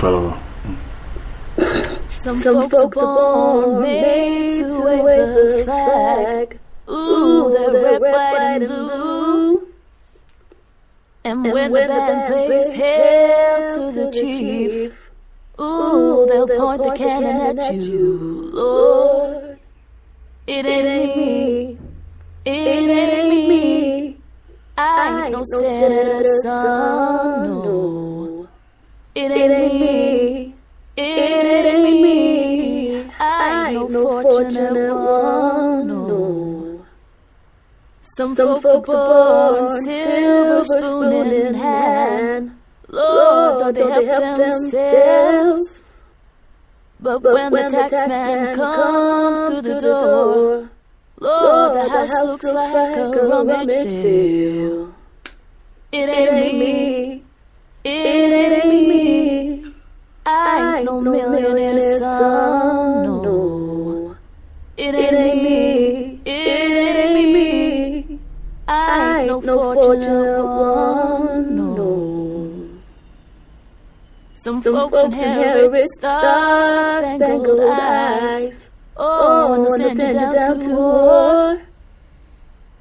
forever. Some folks are born made to wave the flag. Ooh, they're red, white, and blue. And when the band plays hail to the chief, ooh, they'll point the cannon at you. Lord, it ain't me, it ain't me. I ain't no senator's son, no. It ain't me, it ain't me. I ain't no fortunate one, no. Some folks are born silver spoon in hand. Lord, don't they help themselves? But when the tax man comes to the door, Lord, the house looks like a rummage sale. It ain't me, it ain't me. I ain't no millionaire's son, no. It ain't me, it ain't me. I ain't no fortunate one, no. Some folks inherit star-spangled eyes. Oh, and they'll send you down to war.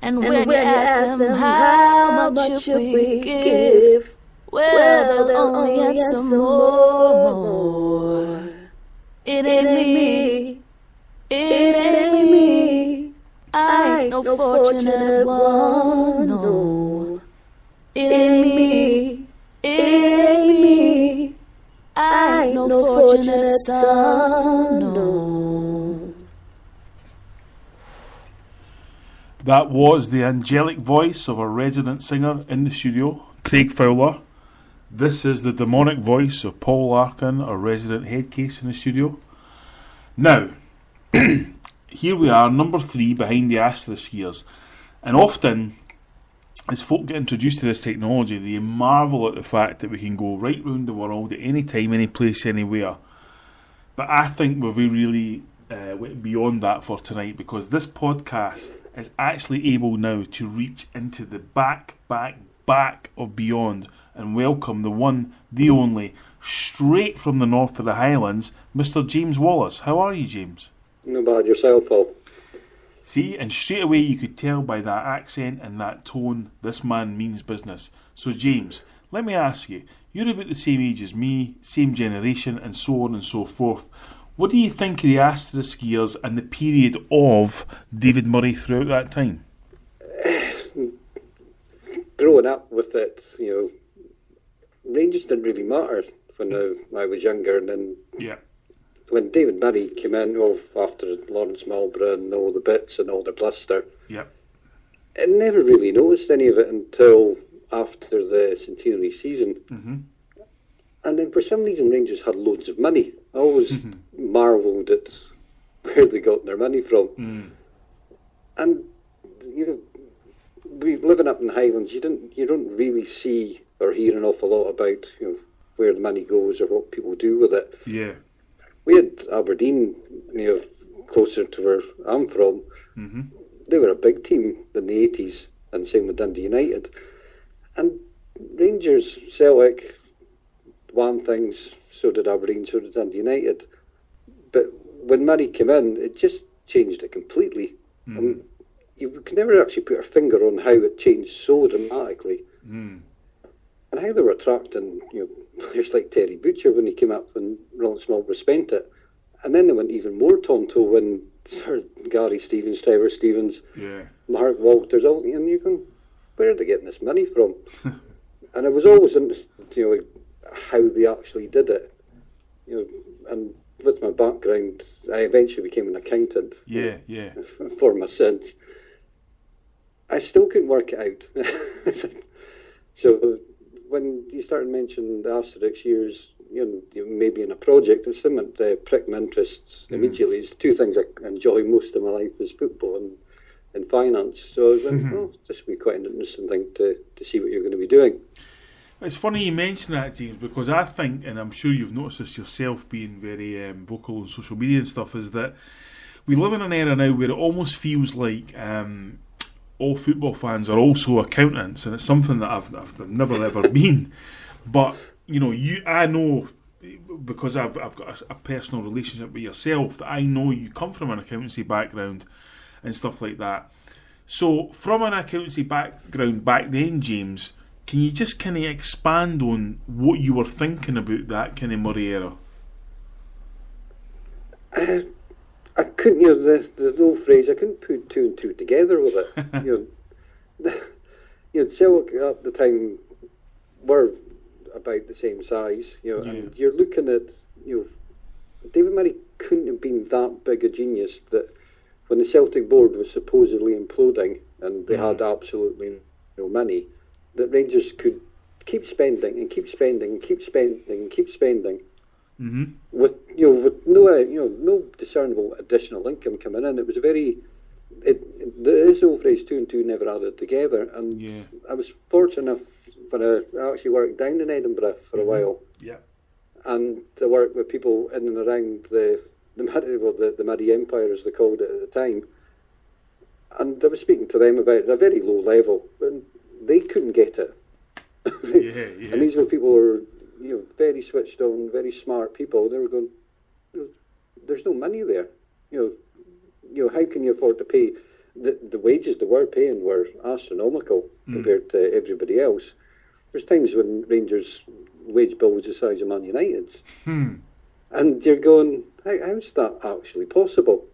And when you ask them how much should we give, well, they'll only answer more. It ain't me, it ain't me. I ain't no fortunate one, no. It ain't me, it ain't me. I ain't no fortunate son, no. That was the angelic voice of our resident singer in the studio, Craig Fowler. This is the demonic voice of Paul Larkin, our resident headcase in the studio. Now, here we are, number 3 behind the asterisk years. And often, as folk get introduced to this technology, they marvel at the fact that we can go right round the world at any time, any place, anywhere. But I think we've really went beyond that for tonight, because this podcast is actually able now to reach into the back of beyond and welcome the one, the only, straight from the north of the Highlands, Mr. James Wallace. How are you, James? No bad, yourself, Paul. See, and straight away you could tell by that accent and that tone, this man means business. So James, let me ask you, you're about the same age as me, same generation, and so on and so forth. What do you think of the asterisk years and the period of David Murray throughout that time? Growing up with it, Rangers didn't really matter when I was younger, and then when David Murray came in, after Lawrence Marlborough and all the bits and all the bluster, I never really noticed any of it until after the centenary season. Mm-hmm. And then for some reason Rangers had loads of money. I always marvelled at where they got their money from. And living up in the Highlands, you don't really see or hear an awful lot about where the money goes or what people do with it. Yeah. We had Aberdeen, closer to where I'm from. Mm-hmm. They were a big team in the 80s, and same with Dundee United. And Rangers, Celtic, won things, so did Aberdeen, so did Dundee United. But when Murray came in, it just changed it completely. Mm. And you can never actually put a finger on how it changed so dramatically. Mm. And how they were attracting players like Terry Butcher when he came up when Lawrence Marlborough spent it. And then they went even more tonto when Gary Stevens, Trevor Stevens, Mark Walters, all, and you go, where are they getting this money from? And I was always interested, how they actually did it. And with my background, I eventually became an accountant. For my sins. I still couldn't work it out. So when you started mentioning the asterisk years, maybe in a project, it's something that pricked my interests immediately. It's two things I enjoy most in my life is football and finance. So I was like, this would be quite an interesting thing to see what you're going to be doing. It's funny you mention that, James, because I think, and I'm sure you've noticed this yourself being very vocal on social media and stuff, is that we live in an era now where it almost feels like all football fans are also accountants, and it's something that I've never ever been. But I know because I've got a personal relationship with yourself, that I know you come from an accountancy background and stuff like that. So, from an accountancy background back then, James, can you just kind of expand on what you were thinking about that kind of Murray era? I couldn't, the old phrase, I couldn't put two and two together with it. Celtic at the time were about the same size, and you're looking at, David Murray couldn't have been that big a genius that when the Celtic board was supposedly imploding and they had absolutely no money, that Rangers could keep spending and keep spending and keep spending and keep spending, with no discernible additional income coming in. It was this old phrase, two and two never added together. And I was fortunate enough when I actually worked down in Edinburgh for a while. Yeah. And I worked with people in and around the Murray Empire, as they called it at the time. And I was speaking to them about it at a very low level, and they couldn't get it. And these were people who were, very switched on, very smart people. They were going, there's no money there. How can you afford to pay? The wages they were paying were astronomical compared to everybody else. There's times when Rangers' wage bill was the size of Man United's. And you're going, how's that actually possible?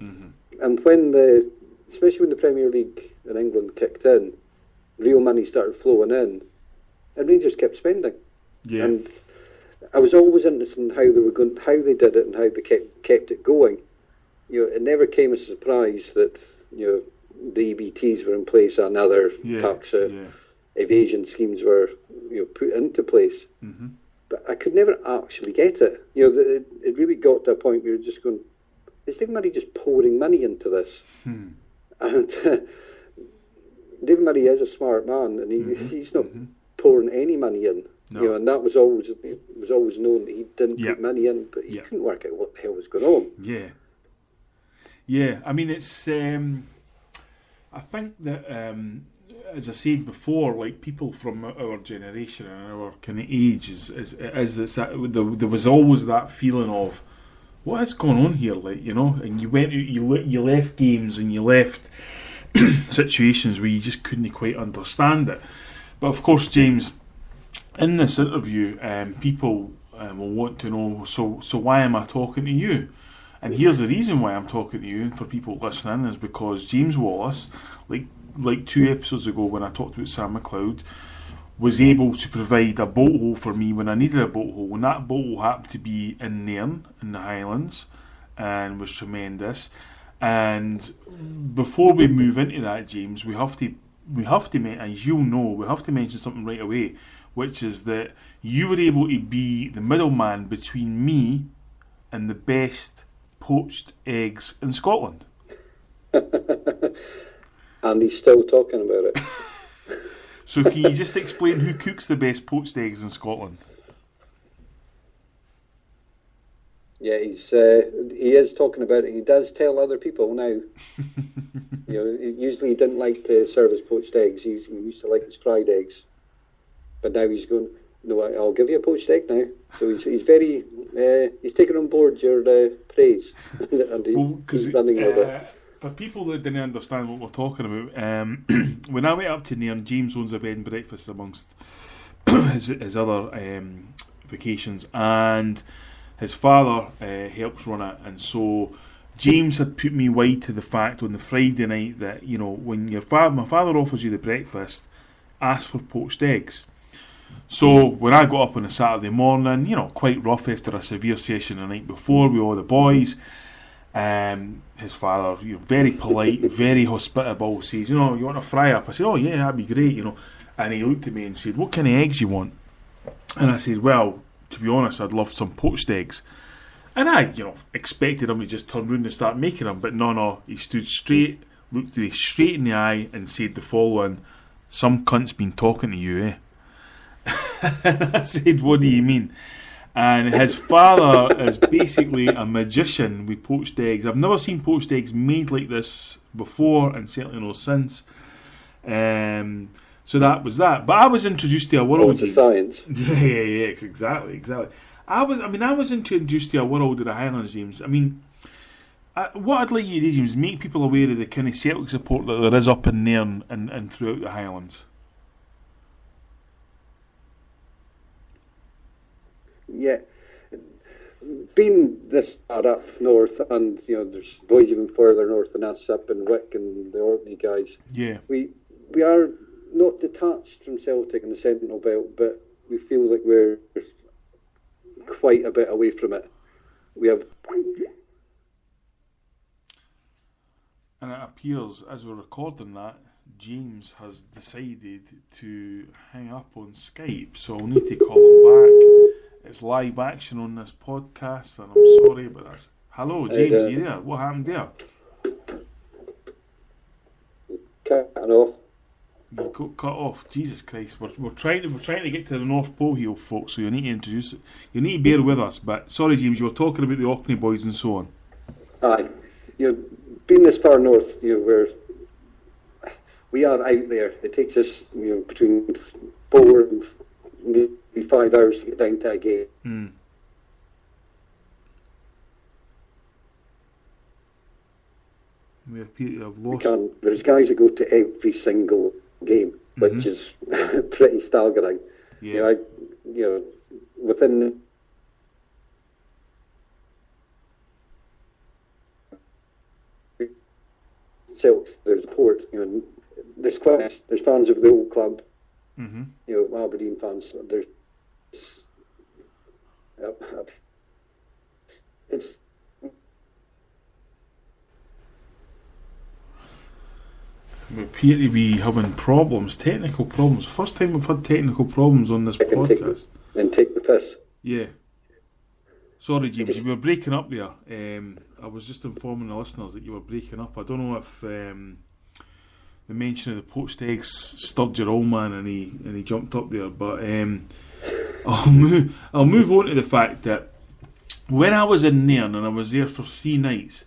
And especially when the Premier League in England kicked in, real money started flowing in, and Rangers kept spending. And I was always interested in how they did it and how they kept it going. It never came as a surprise that the EBTs were in place and other tax evasion schemes were put into place. But I could never actually get it. It really got to a point where you're just going, is David Murray just pouring money into this? And David Murray is a smart man, and he's not pouring any money in. No. And that was always known that he didn't put money in, but he couldn't work out what the hell was going on. I mean, it's. I think that, as I said before, like people from our generation and our kind of age, there was always that feeling of what is going on here, and you went out, you left games and you left situations where you just couldn't quite understand it. But of course, James, in this interview, people will want to know, so why am I talking to you? And here's the reason why I'm talking to you, and for people listening, is because James Wallace, like 2 episodes ago when I talked about Sam McLeod, was able to provide a boat hole for me when I needed a boat hole, and that boat hole happened to be in Nairn, in the Highlands, and was tremendous. And before we move into that, James, we have to, as you'll know, we have to mention something right away, which is that you were able to be the middleman between me and the best poached eggs in Scotland. And he's still talking about it. So can you just explain who cooks the best poached eggs in Scotland? Yeah, he is talking about it. He does tell other people now. Usually he didn't like to serve his poached eggs. He used to like his fried eggs. But now he's going, no, I'll give you a poached egg now. So he's very, he's taken on board your praise. And he's running with it. For people that didn't understand what we're talking about, when I went up to Nairn, James owns a bed and breakfast amongst his other vacations, and his father helps run it, and so James had put me wide to the fact on the Friday night that, when my father offers you the breakfast, ask for poached eggs. So when I got up on a Saturday morning, quite rough after a severe session the night before with all the boys, his father, very polite, very hospitable, says, you want a fry up? I said, oh yeah, that'd be great, And he looked at me and said, what kind of eggs you want? And I said, well, to be honest, I'd love some poached eggs. And I, expected him to just turn round and start making them, but no, he stood straight, looked me straight in the eye and said the following, some cunt's been talking to you, eh? And I said, what do you mean? And his father is basically a magician with poached eggs. I've never seen poached eggs made like this before, and certainly not since. So that was that. But I was introduced to a world. It's a science. Yeah, exactly. I was introduced to a world of the Highlands, James. I mean, what I'd like you to do, James, make people aware of the kind of Celtic support that there is up in there and throughout the Highlands. Yeah. Being this far up north, and there's boys even further north than us, up in Wick and the Orkney guys. Yeah. We are not detached from Celtic in the Sentinel Belt, but we feel like we're quite a bit away from it. We have. And it appears, as we're recording that, James has decided to hang up on Skype, so I'll need to call him back. It's live action on this podcast, and I'm sorry, but that's... Hello, James, are you there? What happened there? Cutting off. You got cut off. Jesus Christ, we're trying to get to the North Pole here, folks. So you need to introduce it. You need to bear with us. But sorry, James, you were talking about the Orkney boys and so on. Aye, being this far north, we are out there. It takes us, between 4 and maybe 5 hours to get down to a game. Mm. We appear to have lost. There's guys that go to every single game, which is pretty staggering. Yeah. Within Celtic, there's support. There's fans of the old club. Mm-hmm. Aberdeen fans. There's it's. We appear to be having technical problems. First time we've had technical problems on this podcast. Take the piss. Yeah. Sorry, James, you were breaking up there. I was just informing the listeners that you were breaking up. I don't know if the mention of the poached eggs stirred your old man and he jumped up there. But I'll move on to the fact that when I was in Nairn and I was there for 3 nights,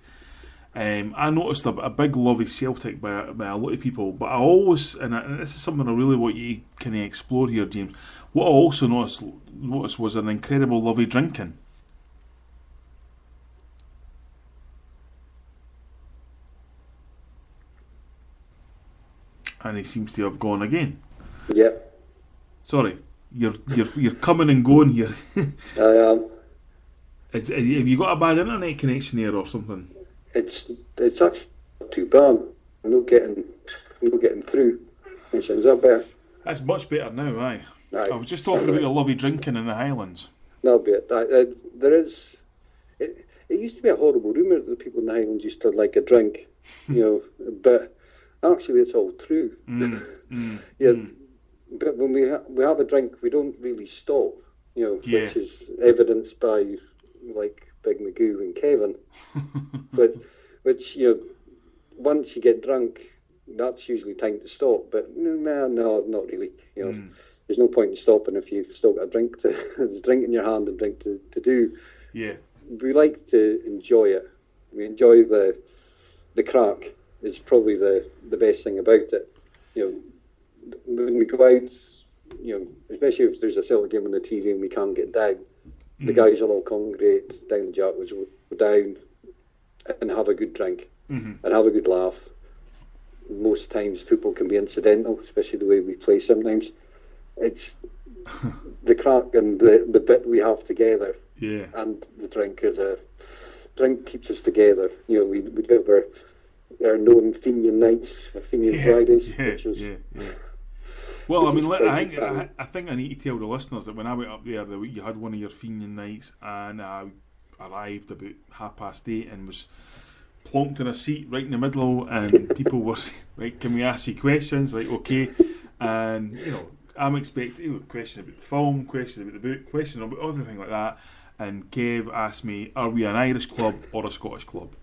I noticed a big love of Celtic by a lot of people, but I always, and this is something I really want you to kind of explore here, James, what I also noticed was an incredible love of drinking. And he seems to have gone again. Yep. Sorry, you're coming and going here. I am. Have you got a bad internet connection here or something? It's actually not too bad. I'm not getting through. Is that better? That's much better now, aye. Aye. I was just talking about the love of drinking in the Highlands. That'll be it. There is. It used to be a horrible rumour that the people in the Highlands used to like a drink, but actually it's all true. But when we have a drink, we don't really stop, which is evidenced by like Big Magoo and Kevin. But which once you get drunk, that's usually time to stop. But no, not really. There's no point in stopping if you've still got a drink there's drink in your hand and drink to do. Yeah. We like to enjoy it. We enjoy the crack. Is probably the best thing about it. When we go out, especially if there's a Celtic game on the TV and we can't get down, the guys will all congregate down the Jackwood, go down and have a good drink and have a good laugh. Most times football can be incidental, especially the way we play sometimes. It's the crack and the bit we have together. Yeah. And the drink keeps us together. We do our known Fenian nights, or Fenian Fridays. Which was, Well, I mean, I think I need to tell the listeners that when I went up there the week you had one of your Fenian nights, and I arrived about 8:30 and was plonked in a seat right in the middle, and people were like, "Can we ask you questions?" Like, okay, and I'm expecting questions about the film, questions about the book, questions about everything like that. And Kev asked me, "Are we an Irish club or a Scottish club?"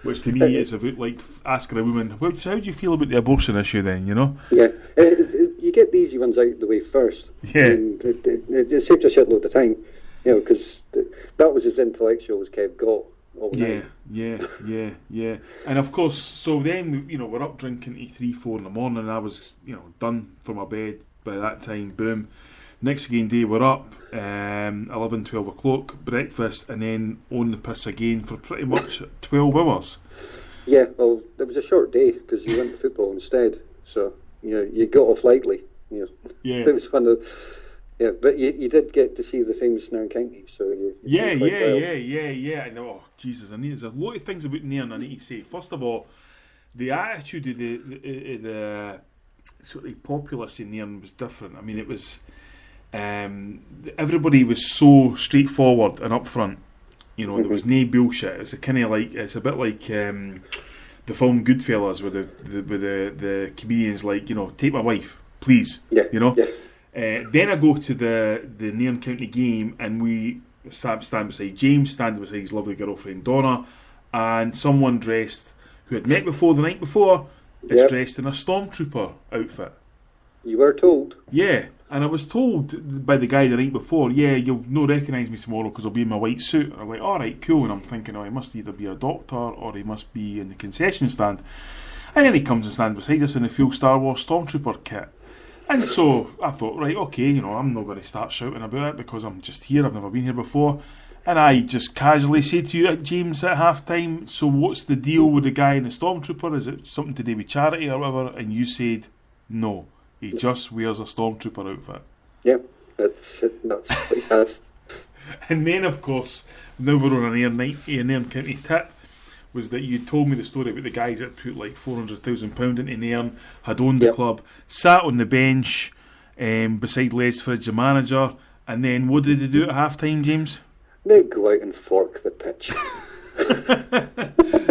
Which to me is about like asking a woman, "How do you feel about the abortion issue?" Then Yeah, you get the easy ones out of the way first. Yeah, and it saves a shitload of time, because that was as intellectual as Kev got. Yeah. And of course, so then we're up drinking to 3-4 in the morning. And I was done for my bed by that time. Boom. Next again day we're up, 11, 12 o'clock, breakfast, and then on the piss again for pretty much 12 hours. Yeah, well, it was a short day because you went to football instead, so you got off lightly. Yeah. It was one of. Yeah, but you did get to see the famous Nairn County, so you Yeah. I know. Oh, Jesus, there's a lot of things about Nairn I need to say. First of all, the attitude of the sort of populace in Nairn was different. I mean, it was everybody was so straightforward and upfront. There was no bullshit. It's a kind of like, it's a bit like the film Goodfellas, with the comedians like, take my wife, please. Yeah. Then I go to the Nairn County game, and we stand beside James, stand beside his lovely girlfriend Donna, and someone dressed who had met before the night before is dressed in a stormtrooper outfit. You were told. Yeah, and I was told by the guy the night before, you'll not recognise me tomorrow because I'll be in my white suit. I'm like, alright, cool, and I'm thinking, he must either be a doctor or he must be in the concession stand. And then he comes and stands beside us in a full Star Wars stormtrooper kit. And so I thought, right, okay, I'm not going to start shouting about it because I'm just here, I've never been here before. And I just casually say to you, James, at half time, so what's the deal with the guy in the stormtrooper? Is it something to do with charity or whatever? And you said, no, he just wears a stormtrooper outfit. Yep, that's what he has. And then, of course, now we're on an Nairn County tip, was that you told me the story about the guys that put like £400,000 into Nairn, had owned the club, sat on the bench beside Les Fridge, the manager, and then what did they do at half time, James? They go out and fork the pitch.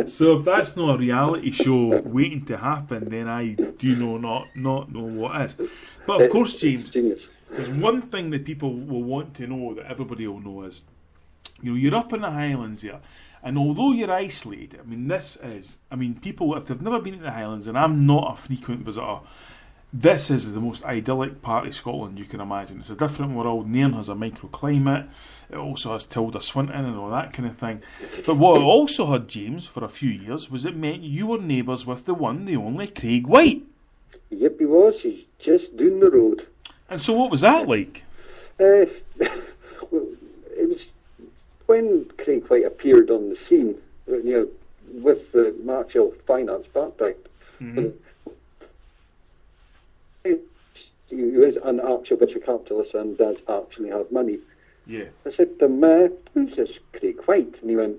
So if that's not a reality show waiting to happen, then I do not know what is. But of course, James, there's one thing that people will want to know, that everybody will know, is you're up in the Highlands there, and although you're isolated, people, if they've never been to the Highlands, and I'm not a frequent visitor, this is the most idyllic part of Scotland you can imagine. It's a different world. Nairn has a microclimate. It also has Tilda Swinton and all that kind of thing. But what I also heard, James, for a few years, was it meant you were neighbours with the one, the only Craig Whyte. Yep, he was. He's just down the road. And so what was that like? Well, it was when Craig Whyte appeared on the scene, with the Marshall finance background. Mm-hmm. He is an actual venture capitalist and does actually have money. Yeah. I said to him, who's this Craig Whyte? And he went,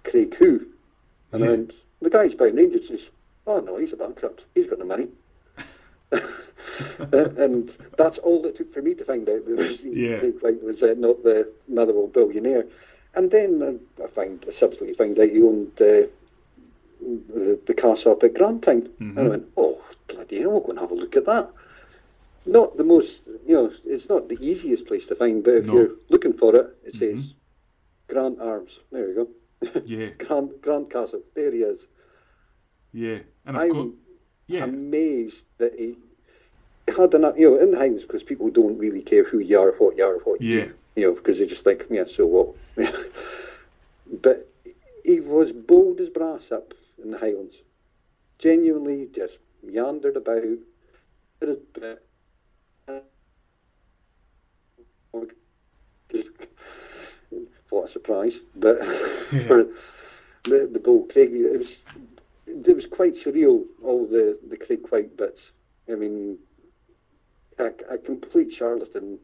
Craig who? And I went, the guy's buying Rangers. He says, oh no, he's a bankrupt. He's got the money. And that's all it took for me to find out that Craig Whyte was not the Motherwell billionaire. And then I subsequently found out he owned the castle up at Grantown. Mm-hmm. And I went, oh, bloody hell, we'll go and have a look at that. Not the most, it's not the easiest place to find, but if you're looking for it, it says Grant Arms. There we go. Yeah. Grant Castle. There he is. Yeah. And I'm amazed that he had enough, in the Highlands, because people don't really care who you are, what you do, because they just think, so what? But he was bold as brass up in the Highlands. Genuinely just meandered about. What a surprise! But for the Bull Craig, it was quite surreal. All the Craig Whyte bits. I mean, a complete charlatan,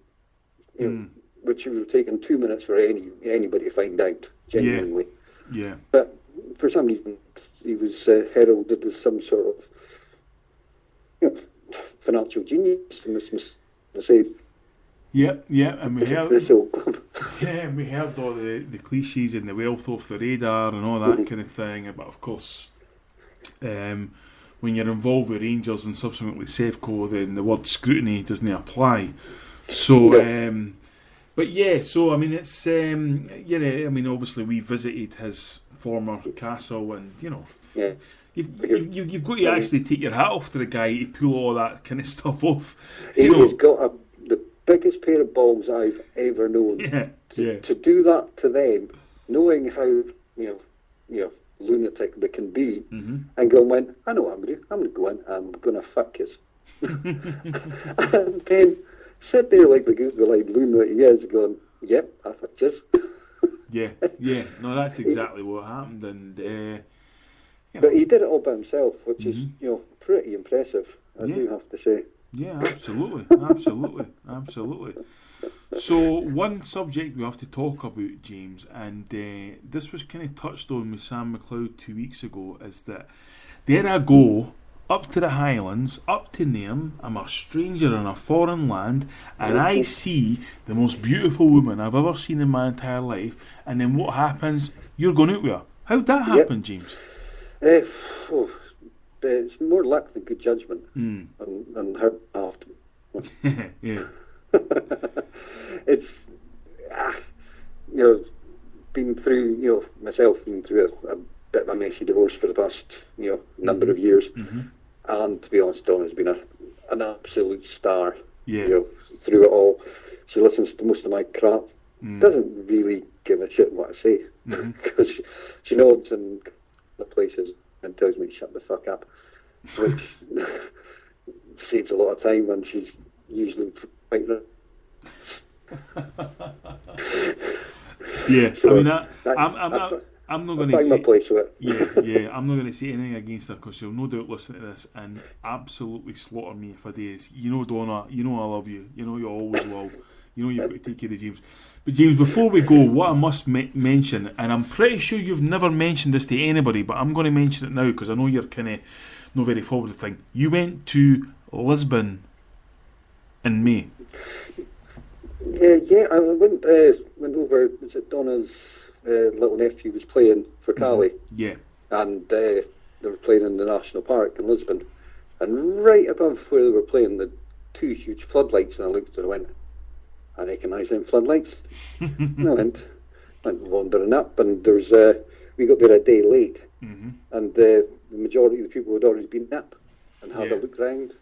which would have taken 2 minutes for anybody to find out. Genuinely, yeah. But for some reason, he was heralded as some sort of financial genius. I say. Yeah, and we heard this old club. and we heard all the cliches and the wealth off the radar and all that kind of thing. But of course, when you're involved with Rangers and subsequently Sevco, then the word scrutiny doesn't apply. So, but yeah, so I mean, it's obviously we visited his former castle, and you've got to actually take your hat off to the guy to pull all that kind of stuff off. He's got the biggest pair of balls I've ever known. To do that to them, knowing how lunatic they can be, and going, I know what I'm going to do. I'm going to go in. I'm going to fuck you. And then sit there like the goose-blind loon that he is, going, "Yep, I just." Yeah. No, that's exactly what happened, and. But he did it all by himself, which is, pretty impressive, I do have to say. Yeah, absolutely. So, one subject we have to talk about, James, and this was kind of touched on with Sam McLeod 2 weeks ago, is that there I go, up to the Highlands, up to Nairn, I'm a stranger in a foreign land, and I see the most beautiful woman I've ever seen in my entire life, and then what happens? You're going out with her. How'd that happen, James? It's more luck than good judgment, and how often. Yeah. It's been through myself been through a bit of a messy divorce for the past number of years, and to be honest, Donna's been an absolute star. Through it all, she listens to most of my crap. Doesn't really give a shit what I say because she nods in the places and tells me to shut the fuck up, which saves a lot of time, and she's usually quite right. Yeah, So I mean, I'm not going to find say my place with it. Yeah, I'm not going to say anything against her because she'll no doubt listen to this and absolutely slaughter me if I do. Donna, I love you. You always will. You've got to take care of James. But James, before we go, what I must mention, and I'm pretty sure you've never mentioned this to anybody, but I'm going to mention it now because I know you're kind of not very forward with the thing. You went to Lisbon in May. Yeah, I went over. Was it Donna's little nephew was playing for Cali? Yeah. And they were playing in the National Park in Lisbon, and right above where they were playing, the two huge floodlights, and I looked and I went, I recognise them floodlights. And I went wandering up, and there's we got there a day late, and the majority of the people had already been up and had a look round,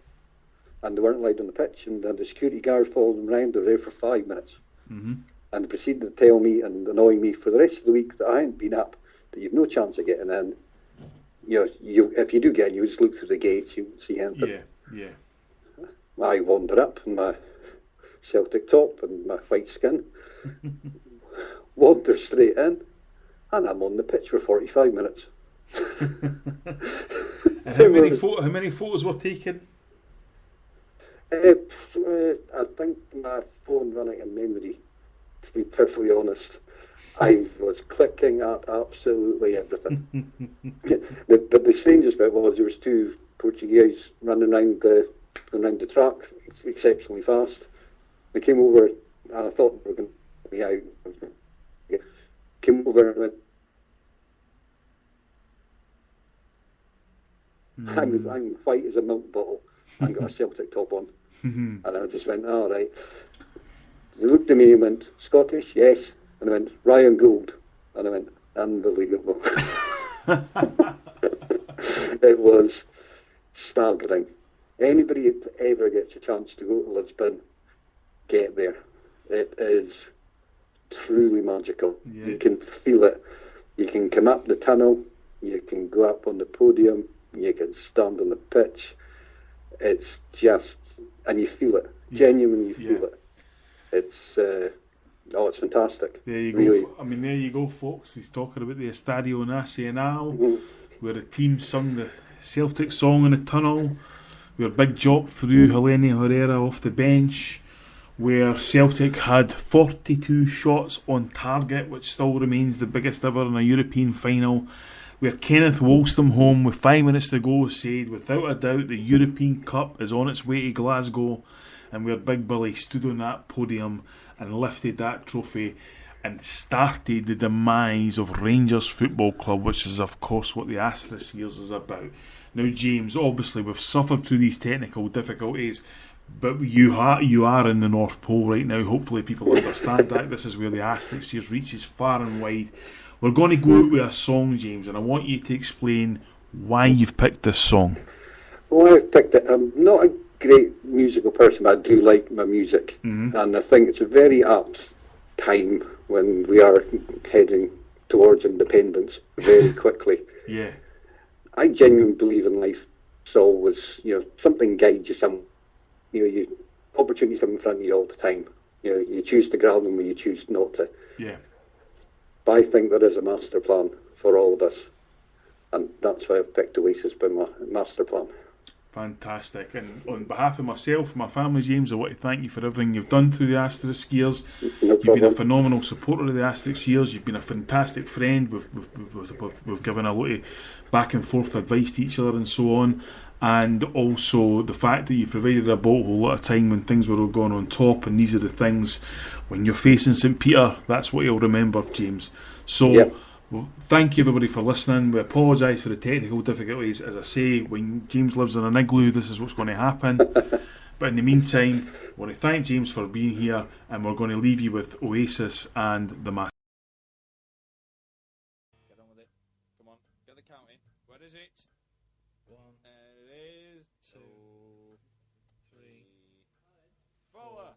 and they weren't allowed on the pitch, and had the security guards following them round. They were there for 5 minutes, and they proceeded to tell me and annoy me for the rest of the week that I hadn't been up, that you've no chance of getting in. If you do get in, you just look through the gates, you won't see anything. Yeah. I wander up in my Celtic top and my white skin, wander straight in, and I'm on the pitch for 45 minutes. And how many photos were taken? I think my phone running in memory, to be perfectly honest. I was clicking at absolutely everything. But the strangest bit was there was two Portuguese running around the track exceptionally fast. They came over, and I thought they were going to be out. Came over and went, I'm white as a milk bottle and got a Celtic top on. And I just went, all right. They looked at me and went, Scottish? Yes. And I went, Ryan Gould. And I went, unbelievable. It was staggering. Anybody that ever gets a chance to go to Lisbon, get there. It is truly magical. Yeah. You can feel it. You can come up the tunnel, you can go up on the podium, you can stand on the pitch. It's just, and you feel it. Genuinely feel it. It's it's fantastic. There you really. go. There you go, folks. He's talking about the Estadio Nacional, where the team sung the Celtic song in the tunnel, where Big Jock threw Helene Herrera off the bench, where Celtic had 42 shots on target, which still remains the biggest ever in a European final, where Kenneth Wolstenholme, with 5 minutes to go, said, without a doubt, the European Cup is on its way to Glasgow, and where Big Billy stood on that podium and lifted that trophy and started the demise of Rangers Football Club, which is, of course, what the Asterisk Years is about. Now, James, obviously, we've suffered through these technical difficulties, but you are in the North Pole right now. Hopefully people understand that. This is where the Asterisk Years reaches far and wide. We're going to go out with a song, James, and I want you to explain why you've picked this song. Well, I've picked it. I'm not a great musical person, but I do like my music. And I think it's a very apt time when we are heading towards independence very quickly. Yeah. I genuinely believe in life. It's always, something guides you some. opportunities come in front of you all the time. You choose to grab them or you choose not to. Yeah. But I think there is a master plan for all of us, and that's why I've picked Oasis as my master plan. Fantastic. And on behalf of myself and my family, James, I want to thank you for everything you've done through the Asterisk years. You've been a phenomenal supporter of the Asterisk years. You've been a fantastic friend. We've given a lot of back and forth advice to each other and so on. And also the fact that you provided a bolthole at a time when things were all going on top, and these are the things, when you're facing St Peter, that's what you'll remember, James. So... Yep. Well, thank you everybody for listening. We apologise for the technical difficulties. As I say, when James lives in an igloo, this is what's going to happen. But in the meantime, I want to thank James for being here, and we're going to leave you with Oasis and the Master. Get on with it. Come on, get the counting. Where is it? 1. It is 2, 3, 4.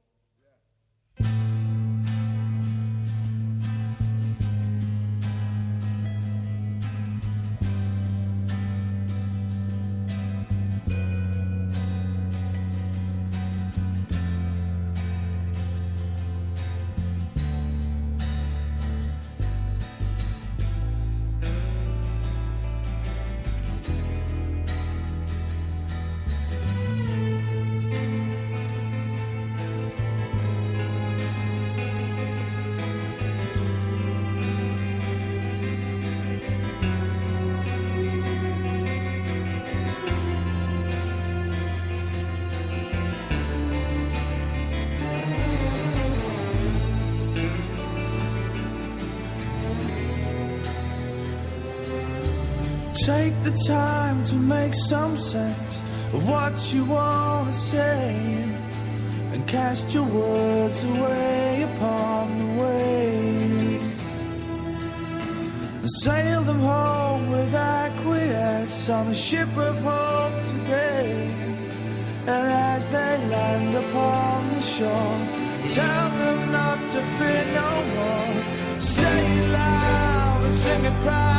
Take the time to make some sense of what you want to say, and cast your words away upon the waves, and sail them home with acquiesce on a ship of hope today. And as they land upon the shore, tell them not to fear no more. Say it loud and sing it proud.